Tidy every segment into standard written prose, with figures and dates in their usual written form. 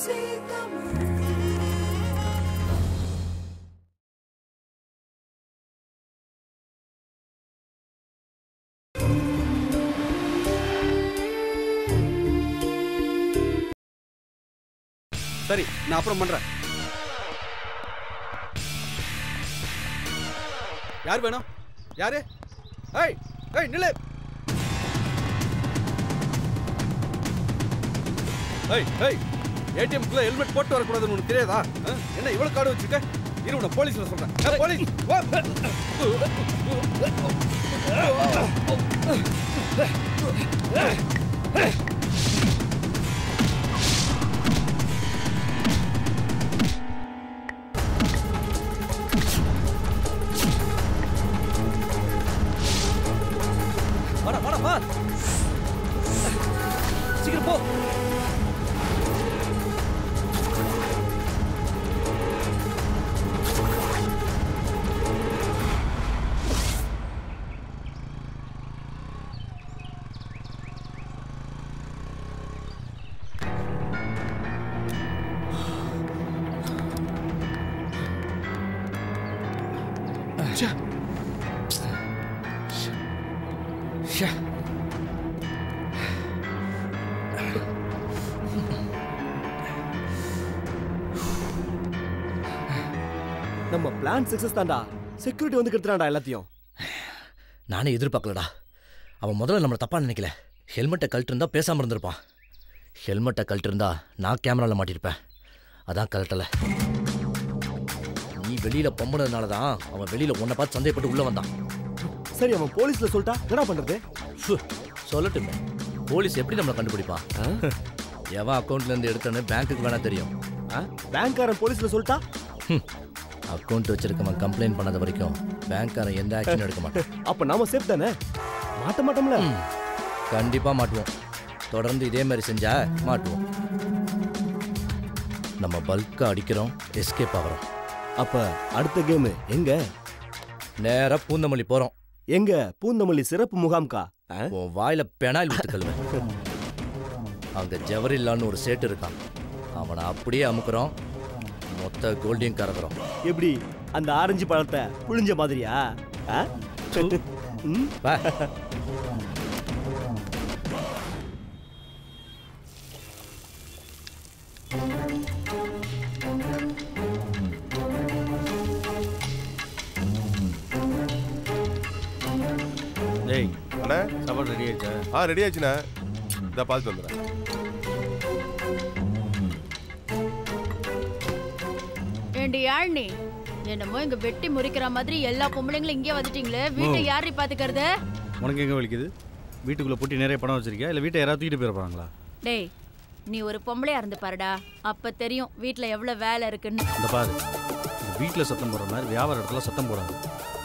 சரி, நான் அப்புறம் பண்றேன். யார் வேணும்? யாரு? ஏய் ஏய் நில்லு. ஏய் ஏய் ஏடிஎம்க்குள்ள ஹெல்மெட் போட்டு வரக்கூடாதுன்னு உனக்கு தெரியாதா? என்ன இவ்வளவு கார்டு வச்சிருக்க? இரு உன்னை போலீஸ்ல சொல்றேன். போலீஸ் வா. வாடா வாடா வா. சீக்கிரம் போ. நம்ம பிளான் சக்சஸ் தான்டா. செக்யூரிட்டி வந்து கெடுத்துறான்டா எல்லாத்தையும். நானே எதிர்பார்க்கலடா. அவன் முதல்ல நம்மளை தப்பா நினைக்கல. ஹெல்மெட்டை கழட்டிருந்தா பேசாமல் இருந்திருப்பான். ஹெல்மெட்டை கழட்டிருந்தா நான் கேமராவில் மாட்டியிருப்பேன். அதான் கழட்டலை. நீ வெளியில பொம்பனதுனால தான் அவன் வெளியில உன்னை பார்த்து சந்தேகப்பட்டு உள்ள வந்தான். சரி, அவன் போலீஸ்ல சொல்லிட்டா என்ன பண்றது? சொல்லட்டுமே, போலீஸ் எப்படி நம்மளை கண்டுபிடிப்பான்? எவன் அக்கௌண்ட்ல இருந்து எடுத்தோன்னு பேங்க்குக்கு வேணா தெரியும். பேங்க்காரன் போலீஸ்ல சொல்லிட்டா? அக்கௌண்ட் வச்சிருக்கவன் கம்ப்ளைண்ட் பண்ணாத வரைக்கும் பேங்க்காரன் எந்த ஆக்ஷன் எடுக்க மாட்டான். அப்ப நாம சேஃப் தானே? மாட்ட மாட்டோம்ல? கண்டிப்பா மாட்டுவோம். தொடர்ந்து இதே மாதிரி செஞ்சா மாட்டுவோம். நம்ம பல்கா அடிக்கிறோம், எஸ்கேப் ஆகிறோம். அப்ப அடுத்த கேம் எங்க? நேரா பூந்தமல்லி போறோம். எங்க? பூந்தமல்லி சிறப்பு முகாம்கா? உன் வாயில பெனாயில் விட்டு கழுவேன். அங்க ஜவரில்லான்னு ஒரு சேட்டு இருக்கான். அவனை அப்படியே அமுக்குறோம், மொத்த கோல்டையும் கறக்குறோம். எப்படி அந்த ஆரஞ்சு பழத்தை புளிஞ்ச மாதிரியா? டேய் அண்ணா, சாப்பாடு ரெடி ஆயிடுச்சா? ரெடி ஆச்சுண்ணா. இதை பார்த்துட்டு வந்துடுறேன். ஏண்டி யாழ்னி, என்னமோ இங்க வெட்டி முறிக்கிற மாதிரி எல்லா பொம்பளைங்களும் இங்கே வந்துட்டீங்களே, வீட்டை யாரு பாத்துக்கிறது? உனக்கு எங்க வலிக்குது? வீட்டுக்குள்ள பூட்டி நிறைய பணம் வச்சிருக்கியா இல்ல வீட்டை யாராவது தூக்கிட்டு போயிருப்பாங்களா? டேய், நீ ஒரு பொம்பளையா இருந்து பாருடா, அப்ப தெரியும் வீட்டுல எவ்வளவு வேலை இருக்குன்னு. இந்த பாரு, வீட்டில் சத்தம் போடுற மாதிரி வியாபார இடத்துல சத்தம் போடாது.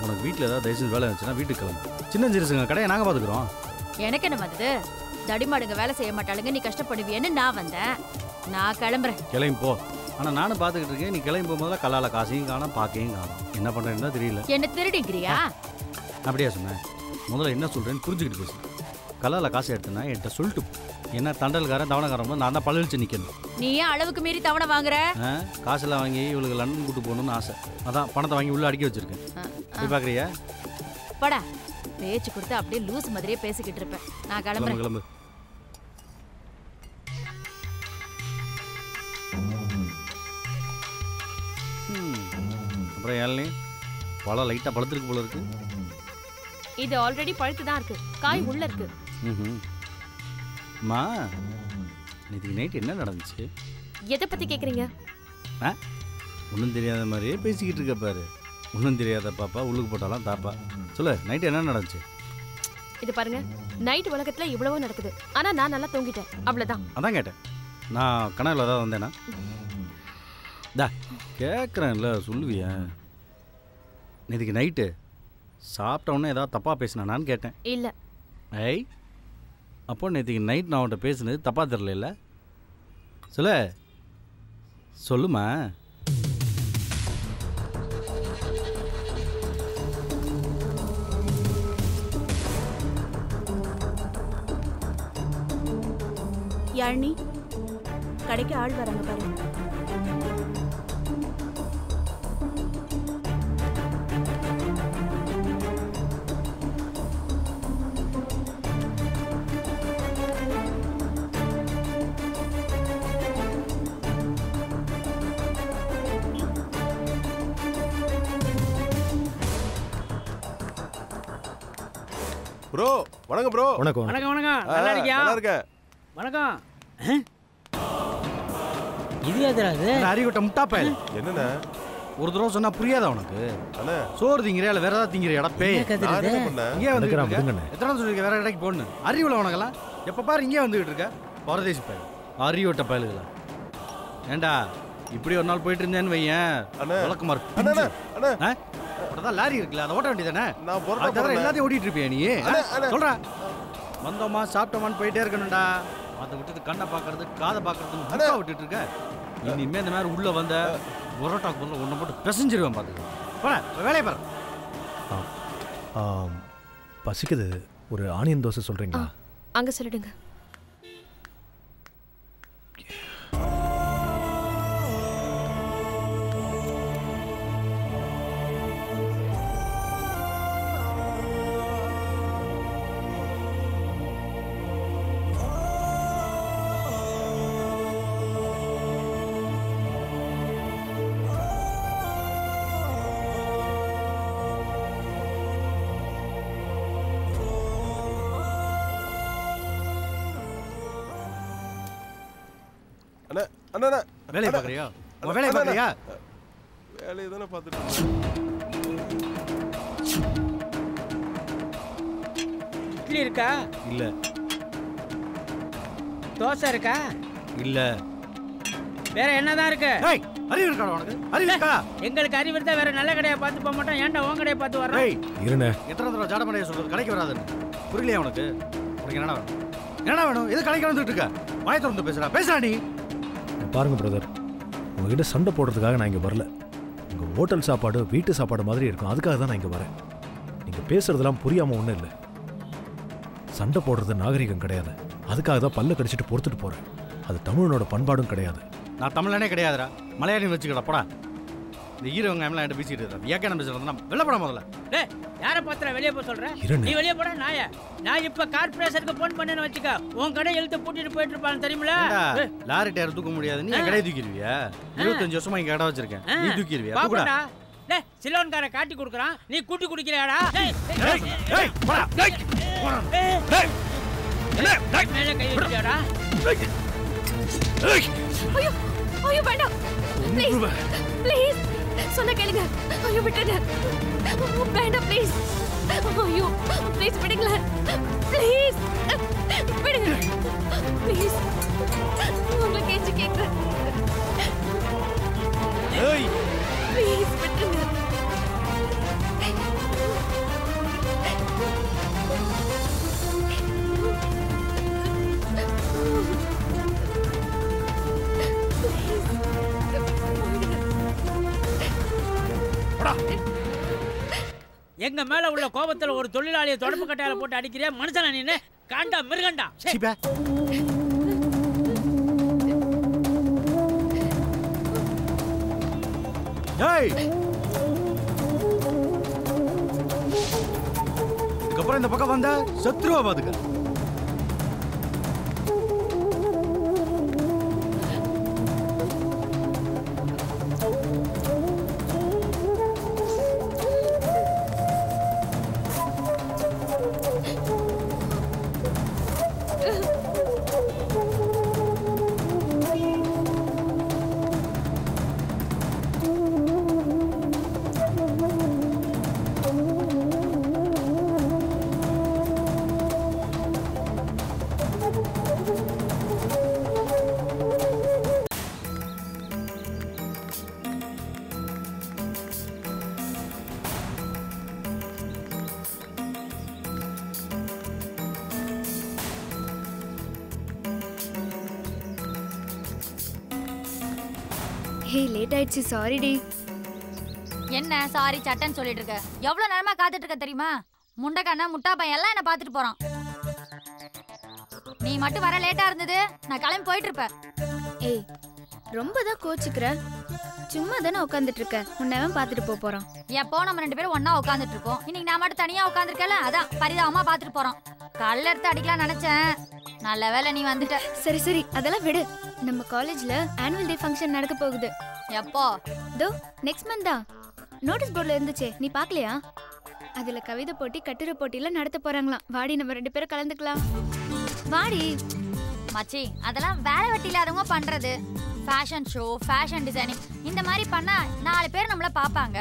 உனக்கு வீட்டில் ஏதாவது தயவுசெய்து வேலை இருந்துச்சுன்னா வீட்டுக்கு கிளம்பு. சின்ன சிறுசுங்க கடையை நாங்கள் பார்த்துக்குறோம். எனக்கு என்ன மாதிரி தடிமாடுங்க வேலை செய்ய மாட்டாளுங்க, நீ கஷ்டப்படுவியன்னு நான் வந்தேன். நான் கிளம்புறேன். கிளம்பி போ. ஆனால் நானும் பார்த்துக்கிட்டு இருக்கேன். நீ கிளம்பி போகும்போது கல்லால காசையும் காணும், பாக்கையும் காணும். என்ன பண்ணுறேன்னு தான் தெரியல. என்ன திருடிங்கிறியா? அப்படியா சொன்னேன்? முதல்ல என்ன சொல்கிறேன்னு புரிஞ்சுக்கிட்டு பேசு. கல்லால காசை எடுத்தேன்னா என்கிட்ட சொல்லிட்டு என்ன தண்டல்காரன் தவணைக்காரன் நான் தான் பழச்சு நிற்கணும். நீ ஏன் அளவுக்கு மீறி தவணை வாங்குற? காசெல்லாம் வாங்கி இவளுக்கு லண்டன் கூட்டு போகணும்னு ஆசை. அதான் பணத்தை வாங்கி உள்ள அடிக்க வச்சிருக்கேன். போய் பார்க்குறியா? படா, பேச்சு கொடுத்து அப்படியே லூஸ் மாதிரியே பேசிக்கிட்டு இருப்பேன். நான் கிளம்புறேன். கிளம்பு. அப்புறம் ஏழனி பழம் லைட்டாக பழுத்துருக்கு போல இருக்கு. இது ஆல்ரெடி பழுத்து தான் இருக்கு, காய் உள்ள இருக்கு. அம்மா, நேற்று நைட் என்ன நடந்துச்சு? எதை பத்தி கேக்குறீங்க? ஒன்றும் தெரியாத மாதிரியே பேசிக்கிட்டு இருக்க பாரு. ஒன்றும் தெரியாத பாப்பா உள்ளுக்கு போட்டாலாம் தாப்பா. சொல்லு, நைட் என்ன நடந்துச்சு? இது பாருங்க, நைட் உலகத்துல இவ்வளவோ நடக்குது, ஆனா நான் நல்லா தூங்கிட்டேன், அவ்வளவுதான். அதான் கேட்டேன். நான் கனவுல ஏதாவது வந்தேனா? தா கேட்குறேன்ல, சொல்லுவியா? நேற்றுக்கு நைட்டு சாப்பிட்ட உடனே ஏதாவது தப்பாக பேசினானான்னு கேட்டேன். இல்லை. ஐ, அப்போ நேற்றுக்கு நைட் நான் அவன்கிட்ட பேசுனது தப்பாக தெரில. சொல்ல சொல்லுமா. யாழ்னி, கடைக்கு ஆள் வராங்க பாரு. ப்ரோ வணக்கம் ப்ரோ. வணக்கம் வணக்கம் வணக்கம். நல்லா இருக்கியா? நல்லா இருக்கேன். வணக்கம். இது எதுடா இது? அறிவிட்ட முட்டாப்பேல். என்னண்ணே? ஒரு தடவை சொன்னா புரியாதா உனக்கு? அண்ணே சோறு திங்கிறியா இல்ல வேற ஏதாவது திங்கிறியாடா பேய்? நான் என்ன பண்ணேன்? இங்கே வந்து எத்தனை சொல்லிருக்க வேற கடைக்கு போன்னு அறிவுல உனக்கெல்லாம் எப்ப பாரு இங்கே வந்துகிட்டு இருக்க பரதேசி பயல் அறிவிட்ட பயலுகளா. ஏண்டா இப்படி ஒரு நாள் போயிட்டு இருந்தேன்னு வையன் விளக்குமார் அண்ணே அண்ணே அதான் லாரி இருக்குல்ல அதை ஓட்ட வேண்டியதானே? நான் போறேன். எல்லாத்தையும் ஓட்டிட்டு இருப்பியா நீ? சொல்றா வந்தோமா சாப்பிட்டோமான்னு போயிட்டே இருக்கணும்டா. அதை விட்டுட்டு கண்ணை பாக்குறது காதை பாக்குறது விட்டுட்டு இருக்க. இனிமே இந்த மாதிரி உள்ள வந்த பரோட்டாக்கு பதில் ஒன்றை போட்டு பிசைஞ்சிருவேன் பார்த்துக்க. வேலையை பாரு. பசிக்குது, ஒரு ஆனியன் தோசை சொல்றீங்களா? அங்க சொல்லிடுங்க. அண்ணே அண்ணே வேலையை பார்க்குறியா? வேலையை பார்க்குறியா? வேலையை தானே பார்த்துட்டு. இட்லி இருக்கா? இல்ல. தோசை இருக்கா? இல்ல. வேற என்னதான் இருக்கு? அறிவு இருக்கா உனக்கு? அறிவு இருக்கா? எங்களுக்கு அறிவு இருந்தா வேற நல்ல கடையை பார்த்து போக மாட்டோம். ஏன்டா உன் கடையை பார்த்து வர்றோம்? இருண்ணே, எத்தனை தடவை ஜாடமடையை சொல்றது கடைக்கு வராதுன்னு புரியலையா உனக்கு? உனக்கு என்னடா வேணும்? என்னடா வேணும்? எது கடைக்கு வந்துட்டு இருக்க? வாயை திறந்து பேசுறா நீ. பாருங்க பிரதர், உங்ககிட்ட சண்டை போடுறதுக்காக நான் இங்கே வரல. உங்கள் ஹோட்டல் சாப்பாடு வீட்டு சாப்பாடு மாதிரி இருக்கும், அதுக்காக தான் நான் இங்கே வரேன். நீங்கள் பேசுறதெல்லாம் புரியாமல் ஒன்றும் இல்லை. சண்டை போடுறது நாகரிகம் கிடையாது, அதுக்காக தான் பல்ல கடிச்சிட்டு பொறுத்துட்டு போகிறேன். அது தமிழனோட பண்பாடும் கிடையாது. நான் தமிழனே கிடையாதுடா, மலையாளி வச்சுக்கடா போடா. இந்த ஹீரோங்க எல்லாம் என்கிட்ட பேசிட்டு இருக்கா? ஏக்கா பேசுறதுனா வெளில போட முதல்ல. டேய் யாரை பார்த்துற வெளியே போக சொல்ற? நீ வெளியே போட நாயா? நான் இப்ப கார்ப்பரேஷனுக்கு போன் பண்ணேன்னு வச்சுக்க, உன் கடை எழுத்து பூட்டிட்டு போயிட்டு இருப்பான்னு தெரியுமில? லாரி டயர் தூக்க முடியாது, நீ கடையை தூக்கிடுவியா? 25 வருஷமா இங்க கடை வச்சிருக்கேன், நீ தூக்கிடுவியா? பாப்படா டேய் சிலோன்கார காட்டி கொடுக்கறான், நீ கூட்டி குடிக்கறியாடா? டேய் டேய் போடா. டேய் டேய் டேய் மேல கை வச்சியாடா? ஐயோ ஐயோ வேண்டாம், ப்ளீஸ் ப்ளீஸ் சொன்ன கேளுங்க. ஐயோ விட்டுடு, வேண்டாம் ப்ளீஸ். ஐயோ ப்ளீஸ் விடுங்கள, ப்ளீஸ் விடுங்க ப்ளீஸ். உங்களை கேச்சு கேட்குறேன், ப்ளீஸ் விட்டுருங்க. எங்க மேல உள்ள கோபத்துல ஒரு தொழிலாளியை தொடப்பு கட்டையால போட்டு அடிக்கிறியா? மனுஷனா நீனு? காண்டா மிருகண்டா. இதுக்கப்புறம் இந்த பக்கம் வந்தா சத்ருவா பாத்துக்க. ஹே லேட் ஆயிடுச்சு, சாரி டி. என்ன சாரி சட்டன் சொல்லிட்டு இருக்க? எவ்வளவு நேரமா காத்துட்டு இருக்க தெரியுமா? முண்டக்கண்ணா முட்டா பையன் எல்லாம் என்ன பாத்துட்டு போறான். நீ மட்டும் வர லேட்டா இருந்தது, நான் கிளம்பி போயிட்டு இருப்பேன். ஏய் ரொம்ப தான் கோச்சுக்கிற. சும்மா தானே உட்காந்துட்டு இருக்க. உன்னவன் பார்த்துட்டு போறான். எப்போ நம்ம 2 பேரும் ஒண்ணா உட்காந்துட்டு இருக்கோம். இன்னைக்கு நான் மட்டும் தனியா உட்காந்துருக்கல, அதான் பரிதாபமா பார்த்துட்டு போறோம். கல்ல எடுத்து அடிக்கலாம் நினைச்சேன். நல்ல வேளை நீ வந்துட்ட. சரி சரி அதெல்லாம் விடு. நம்ம காலேஜ்ல ஆனுவல் டே ஃபங்க்ஷன் நடக்க போகுது. எப்போ? தோ நெக்ஸ்ட் மந்த் தான். நோட்டீஸ் போர்டுல இருந்துச்சே, நீ பார்க்கலையா? அதுல கவிதை போட்டி கட்டுரை போட்டியில நடத்த போறாங்களாம். வாடி நம்ம 2 பேரும் கலந்துக்கலாம். வாடி மச்சி, அதெல்லாம் வேலை வெட்டி இல்லாதவங்க பண்றது. ஃபேஷன் ஷோ, ஃபேஷன் டிசைனிங் இந்த மாதிரி பண்ணா 4 பேர் நம்மள பாப்பாங்க.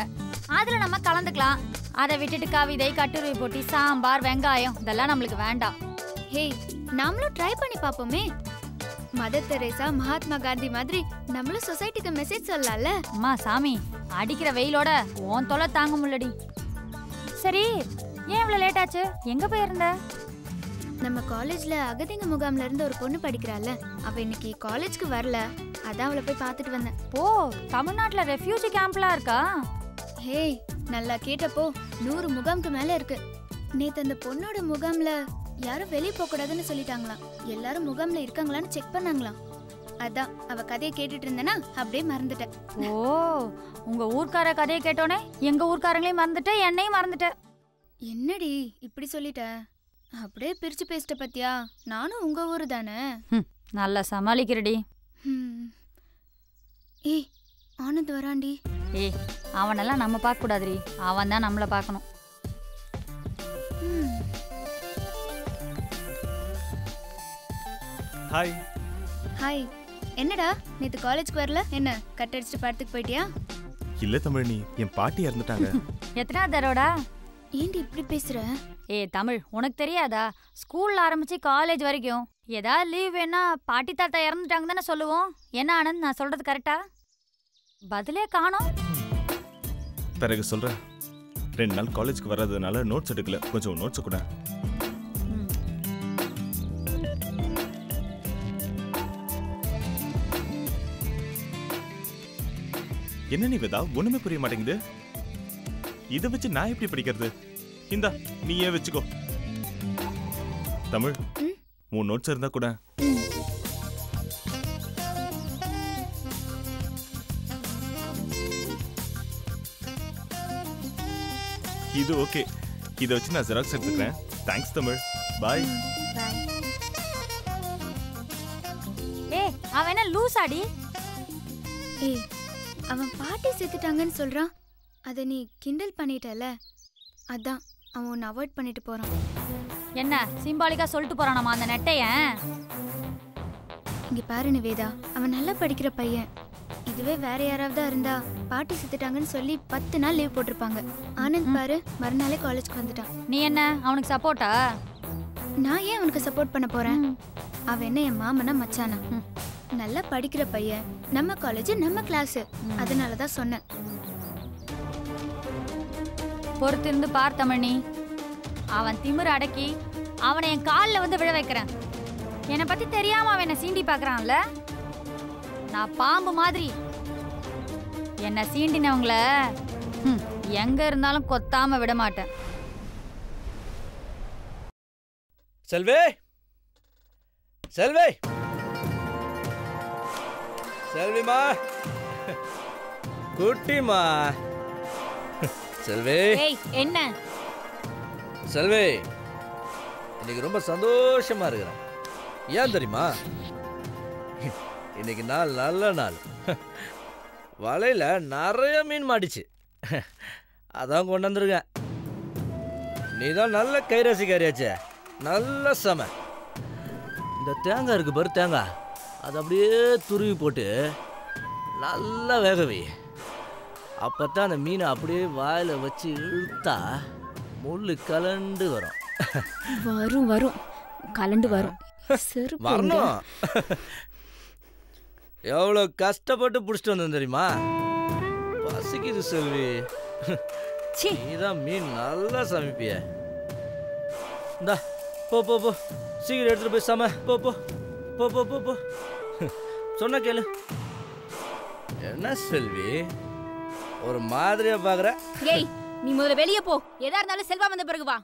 அதுல நம்ம கலந்துக்கலாம். அதை விட்டுட்டு கவிதை கட்டுரை போட்டி சாம்பார் வெங்காயம் இதெல்லாம் நம்மளுக்கு வேண்டாம். ஹே நாமளும் ட்ரை பண்ணி பாப்போமே. மதர் தெரேசா மகாத்மா காந்தி மாதிரி நம்மளும் சொசைட்டிக்கு மெசேஜ் சொல்லலாம்ல. அம்மா சாமி, அடிக்கிற வெயிலோட உன் தொலை தாங்க முடியலடி. சரி, ஏன் இவ்வளவு லேட் ஆச்சு? எங்க போயிருந்த? நம்ம காலேஜ்ல அகதிங்க முகாம்ல இருந்து ஒரு பொண்ணு படிக்கிறாள்ல, அவ இன்னைக்கு காலேஜ்க்கு வரல. அதான் அவளை போய் பார்த்துட்டு வந்தேன். ஓ, தமிழ்நாட்டுல ரெஃப்யூஜி கேம்ப்லாம் இருக்கா? ஹே நல்லா கேட்டப்போ 100 முகாம்க்கு மேல இருக்கு. நேத்து அந்த பொண்ணோட முகாம்ல யாரும் வெளியே போக கூடாதுன்னு சொல்லிட்டாங்களாம். எல்லாரும் முகாம்ல இருக்காங்களான்னு செக் பண்ணாங்களாம். அதான் அவ கதையை கேட்டுட்டு இருந்தேனா அப்படியே மறந்துட்டேன். ஓ, உங்க ஊர்க்கார கதையை கேட்டோனே எங்க ஊர்க்காரங்களையும் மறந்துட்டேன், என்னையும் மறந்துட்டேன். என்னடி இப்படி சொல்லிட்ட? அப்படியே பிரிச்சு பேசிட்ட பத்தியா? நானும் உங்க ஊரு தானே. நல்லா சமாளிக்கிறடி. ஏய் ஆனந்த் வராண்டி. ஏய், அவனெல்லாம் நம்ம பார்க்க கூடாதுடி, அவன் தான் நம்மள பார்க்கணும். ஹாய். ஹாய். என்னடா நேத்து காலேஜ்க்கு வரல? என்ன கட் அடிச்சுட்டு படத்துக்கு போயிட்டியா? இல்ல தமிழ், என் பாட்டி இறந்துட்டாங்க. எத்தனாவது தடவைடா? ஏண்டி இப்படி பேசுற? தமிழ், உனக்கு தெரியாதா? ஸ்கூல்ல ஆரம்பிச்சு காலேஜ் வரைக்கும் ஏதாவது லீவ் வேணா பாட்டி தாத்தா இறந்துட்டாங்க தானே சொல்லுவோம். என்ன ஆனந்த், நான் சொல்றது கரெக்டா? பதிலே காணோம். பிறகு சொல்றேன். 2 நாள் காலேஜ்க்கு வராததுனால நோட்ஸ் எடுக்கல. கொஞ்சம் நோட்ஸ் கூட. என்ன நிவேதா, ஒண்ணுமே புரிய மாட்டேங்குது. இதை வச்சு நான் எப்படி படிக்கிறது? இந்தா நீயே வச்சுக்கோ. தமிழ், 3 நோட்ஸ் இருந்தா கூட. இது ஓகே. இதை வச்சு நான் ஜெராக்ஸ் எடுத்துக்கிறேன். தேங்க்ஸ் தமிழ். பாய். அவன் என்ன லூசாடி? ஏய், அவன் பாட்டி செத்துட்டாங்கன்னு சொல்றான். அதை நீ கிண்டல் பண்ணிட்டல, அதான் அவன் உன்னை அவாய்ட் பண்ணிட்டு போறான். என்ன சிம்பாலிக்கா சொல்லிட்டு போறானாமா அந்த நெட்டையன்? இங்க பாரு நிவேதா, அவன் நல்லா படிக்கிற பையன். இதுவே வேற யாராவது இருந்தா பாட்டி செத்துட்டாங்கன்னு சொல்லி 10 நாள் லீவ் போட்டிருப்பாங்க. ஆனந்த் பாரு, மறுநாளே காலேஜ்க்கு வந்துட்டான். நீ என்ன அவனுக்கு சப்போர்ட்டா? நான் ஏன் அவனுக்கு சப்போர்ட் பண்ண போறேன்? அவன் என்ன என் மாமனா மச்சானா? நல்லா படிக்கிற பையன், நம்ம காலேஜ் நம்ம கிளாஸ், அதனாலதான் சொன்னேன். பொறுத்திருந்து பார்த்தமணி, அவன் திமிரு அடக்கி அவனை என் காலில் வந்து விழ வைக்கிறேன். என்னை பத்தி தெரியாம அவன் என்ன சீண்டி பார்க்கறான்ல. நான் பாம்பு மாதிரி. என்ன சீண்டினவங்கள எங்க இருந்தாலும் கொத்தாம விட மாட்டேன். செல்வே, செல்வே, செல்விமா, குட்டிமா. செல்வே. என்ன செல்வே, இன்னைக்கு ரொம்ப சந்தோஷமா இருக்கிறேன். ஏன் தெரியுமா? இன்னைக்கு நாள் நல்ல நாள். வலையில நிறைய மீன் மாட்டிச்சு, அதான் கொண்டு வந்துருக்கேன். நீ தான் நல்ல கைராசிக்காரியாச்சே, நல்ல சம. இந்த தேங்காய் இருக்கு பாரு, தேங்காய் அது அப்படியே துருவி போட்டு நல்லா வேகவே. அப்பத்தான் அந்த மீனை அப்படியே வாயில வச்சு இழுத்தா முள்ளு கலண்டு வரும். வரும் வரும் கலண்டு வரும். வரணும். எவ்வளோ கஷ்டப்பட்டு பிடிச்சிட்டு வந்தேன் தெரியுமா? பசிக்குது செல்வி. நீதான் மீன் நல்லா சமைப்பிய. இந்தா போ போ போ, சீக்கிரம் எடுத்துட்டு போய் சம. போ போ போ போ போ போ. சொன்ன கேளு. என்ன செல்வி ஒரு மாதிரியா பாக்குற? ஏய், நீ முதல்ல வெளியே போ. எதா இருந்தாலும் செல்வா வந்த பிறகு வா.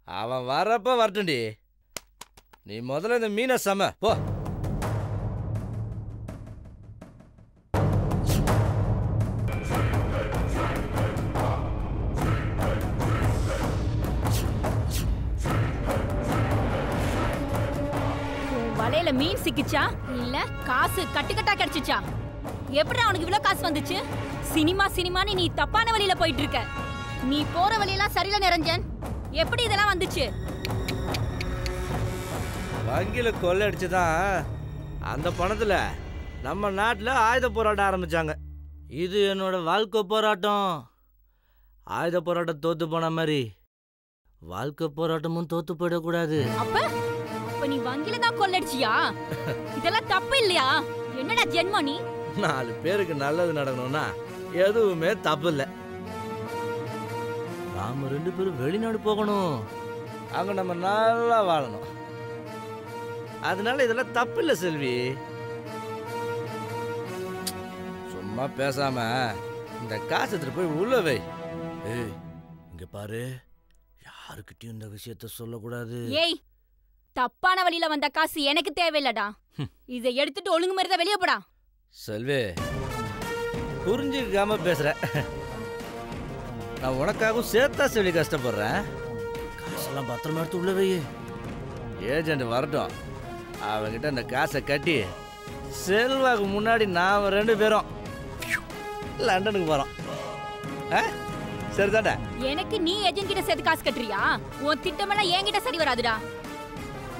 அவன் வரப்ப வரட்டும்டி. நீ முதல்ல இந்த மீனை சம போ. வலையில மீன் சிக்கிச்சா இல்ல காசு கட்டுக்கட்டா கிடைச்சிச்சா? எப்படி அவனுக்கு இவ்வளவு காசு வந்துச்சு? சினிமான்னு நீ தப்பான வழியில போயிட்டு இருக்க. நீ போற வழியெல்லாம் சரியில்லை நிரஞ்சன். எப்படி இதெல்லாம் வந்துச்சு? வங்கியில கொள்ளை அடிச்சுதான் அந்த பணத்துல நம்ம நாட்டுல ஆயுத போராட்டம் ஆரம்பிச்சாங்க. இது என்னோட வாழ்க்கை போராட்டம். ஆயுத போராட்டம் தோத்து போன மாதிரி வாழ்க்கை போராட்டமும் தோத்து போயிடக்கூடாது. அப்ப நீ வங்கியில தான் கொள்ளடிச்சியா? இதெல்லாம் தப்பு இல்லையா? என்னடா ஜென்மம் நீ? 4 பேருக்கு நல்லது நடக்கணும்னா எதுவுமே தப்பு இல்லை. நாம 2 பேரும் வெளிநாடு போகணும், அங்க நம்ம நல்லா வாழணும். அதனால இதெல்லாம் தப்பு இல்லை செல்வி. சும்மா பேசாம இந்த காசு எடுத்துட்டு போய் உள்ள வை. ஏய் இங்க பாரு, யாருக்கிட்டையும் இந்த விஷயத்த சொல்லக்கூடாது. ஏய், தப்பான வழியில வந்த காசு எனக்கு தேவையில்லடா. இதை எடுத்துட்டு ஒழுங்கு மாதிரி தான் வெளியே போடா. செல்வி, புரிஞ்சுக்காம பேசுற. நான் உனக்காகவும் சேர்த்தா செல்வி கஷ்டப்படுறேன். காசெல்லாம் பத்திரமா எடுத்து உள்ள வை. ஏஜென்ட் வரட்டும், அவங்கிட்ட அந்த காசை கட்டி செல்வாக்கு முன்னாடி நாம 2 பேரும் லண்டனுக்கு போறோம். சரிதாண்டா? எனக்கு நீ ஏஜென்ட் கிட்ட சேர்த்து காசு கட்டுறியா? உன் திட்டமெல்லாம் என்கிட்ட சரி வராதுடா.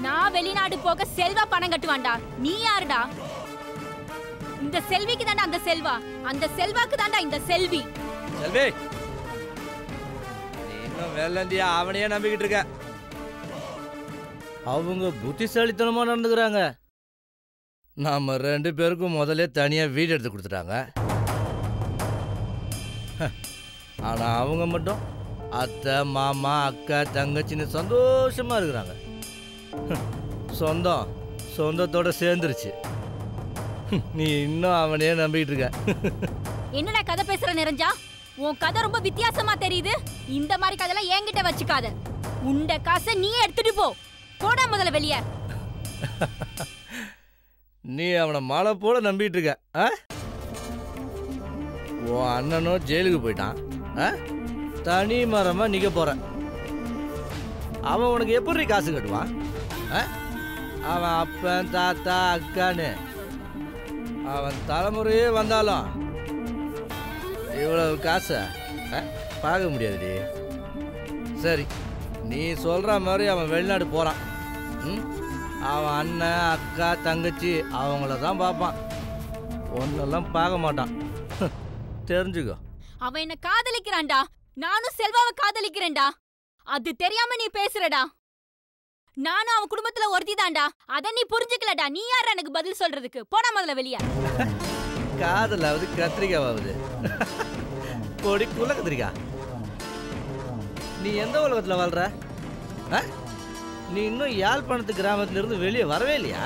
நான் வெளிநாடு போக செல்வா பணம் கட்டுவான்டா. நீ யாருடா? இந்த செல்விக்கு தாண்டா அந்த செல்வா, அந்த செல்வாக்கு தாண்டா இந்த செல்வி. செல்வி, நீ இன்னும் வேலைந்தியா அவனையே நம்பிக்கிட்டு இருக்க. அவங்க புத்திசாலித்தனமா நடந்துக்கிறாங்க. நாம 2 பேருக்கும் முதல்ல தனியா வீடு எடுத்து கொடுத்துட்டாங்க. ஆனா அவங்க மட்டும் அத்தை மாமா அக்கா தங்கச்சின்னு சந்தோஷமா இருக்கிறாங்க. சொந்தத்தோட சேர்ந்துருச்சு. நீ இன்னும் அவனையே நம்பிக்கிட்டு இருக்க. என்னடா கதை பேசுற நிரஞ்சா? உன் கதை ரொம்ப வித்தியாசமா தெரியுது. இந்த மாதிரி கதைலாம் என்கிட்ட வச்சுக்காத. உண்ட காசை நீ எடுத்துட்டு போ. போடா முதல்ல வெளியே. நீ அவனை மழை போல நம்பிட்டு இருக்க. உன் அண்ணனும் ஜெயிலுக்கு போயிட்டான். தனி மரமா நிக்க போற. அவன் உனக்கு எப்படி காசு கட்டுவான்? அவன் அப்பன் தாத்தா அக்கான்னு அவன் தலைமுறையே வந்தாலும் இவ்வளவு காசை பார்க்க முடியாதுடி. சரி, நீ சொல்ற மாதிரி அவன் வெளிநாடு போறான். அவன் அண்ணன் அக்கா தங்கச்சி அவங்கள தான் பார்ப்பான், ஒன்னெல்லாம் பார்க்க மாட்டான். தெரிஞ்சுக்கோ. அவன் என்ன காதலிக்கிறான்டா. நானும் செல்வாவை காதலிக்கிறேன்டா. அது தெரியாம நீ பேசுறடா. நானும் அவன் குடும்பத்துல ஒருத்தி தான்டா. அத நீ புரிஞ்சுக்கலடா. நீ யார் எனக்கு பதில் சொல்றதுக்கு? போடா முதல்ல வெளியே. காதலாவது கத்திரிக்காவது பொடி குள்ள கத்திரிக்கா. நீ எந்த உலகத்துல வாழ்ற? நீ இன்னும் யாழ்ப்பாணத்து கிராமத்துல இருந்து வெளியே வரவே இல்லையா?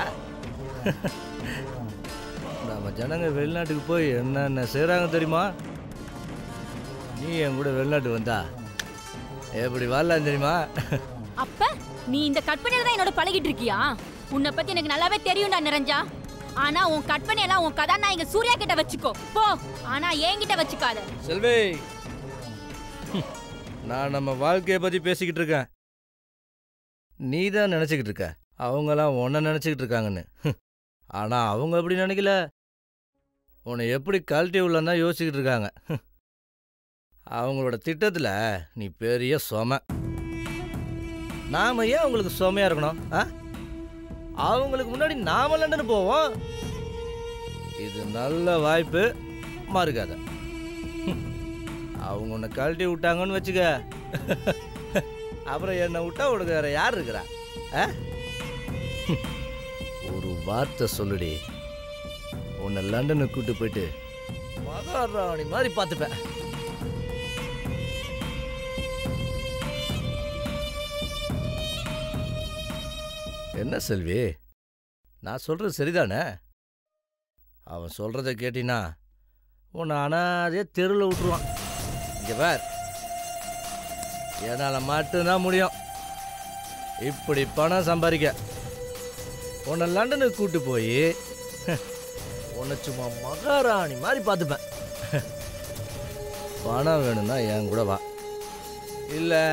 நம்ம ஜனங்க வெளிநாட்டுக்கு போய் என்னென்ன செய்றாங்க தெரியுமா? நீ என் கூட வெளிநாட்டு வந்தா எப்படி வாழலாம் தெரியுமா? அப்ப நீ இந்த கற்பனையில தான் என்னோட பழகிட்டு இருக்கியா? உன்னை பத்தி எனக்கு நல்லாவே தெரியும்டா நிரஞ்சா. ஆனா உன் கற்பனையெல்லாம் உன் கதாநாயகன் சூர்யா கிட்ட வச்சுக்கோ போ. ஆனா என்கிட்ட வச்சுக்காத. செல்வி, நான் நம்ம வாழ்க்கையை பத்தி பேசிக்கிட்டு இருக்கேன். நீ தான் நினைச்சுக்கிட்டு இருக்க அவங்களாம் உன்னை நினைச்சுக்கிட்டு இருக்காங்கன்னு. ஆனா அவங்க அப்படி நினைக்கல. உன்னை எப்படி கழட்டி உள்ளதான் யோசிச்சுக்கிட்டு இருக்காங்க. அவங்களோட திட்டத்துல நீ பெரிய சுமை. நாம ஏன் அவங்களுக்கு சுமையா இருக்கணும்? அவங்களுக்கு முன்னாடி நாம லண்டன் போவோம். இது நல்ல வாய்ப்பு, மறுக்காத. அவங்க உன்னை கழட்டி விட்டாங்கன்னு வச்சுக்க, அப்புறம் என்னை விட்டா உனக்கு வேற யார் இருக்கிறா? ஒரு வார்த்தை சொல்லுடி, உன்னை லண்டனுக்கு கூட்டு போயிட்டு மகாராணி மாதிரி பார்த்துப்பேன். என்ன செல்வி, நான் சொல்றது சரிதானே? அவன் சொல்றத கேட்டினா உன்னை அனாதே தெருவில் விட்டுருவான். இங்க பார், என்னால் மட்டும்தான் முடியும் இப்படி பணம் சம்பாதிக்க. உன்னை லண்டனுக்கு கூட்டு போய் உன்னை சும்மா மகாராணி மாதிரி பார்த்துப்பேன். பணம் வேணும்னா என் கூட வா. இல்லை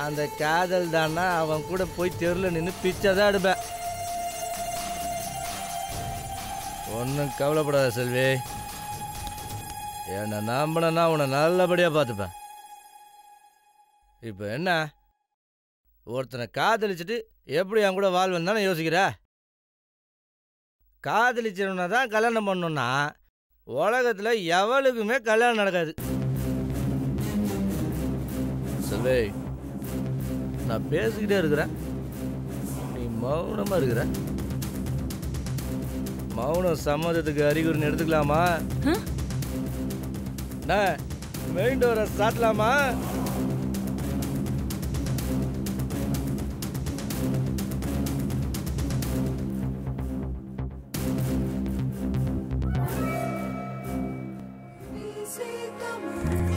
அந்த காதல் தானா அவன் கூட போய் தெருவில் நின்று பிச்சை தான் எடுப்பேன். ஒன்றும் கவலைப்படாத செல்வி. என்னை நம்பினா உன்னை நல்லபடியாக பார்த்துப்பேன். இப்போ என்ன, ஒருத்தனை காதலிச்சுட்டு எப்படி என் கூட வாழ்வேன்னு தானே யோசிக்கிற? காதலிச்சவனா தான் கல்யாணம் பண்ணணும்னா உலகத்தில் எவளுக்குமே கல்யாணம் நடக்காது. செல்வி, நான் பேசிக்கிட்டே இருக்கிறேன், நீ மௌனமாக இருக்கிற. மௌனம் சம்மதத்துக்கு அறிகுறின்னு எடுத்துக்கலாமா? மெயின் டோரை சாட்டலாமா? Sweet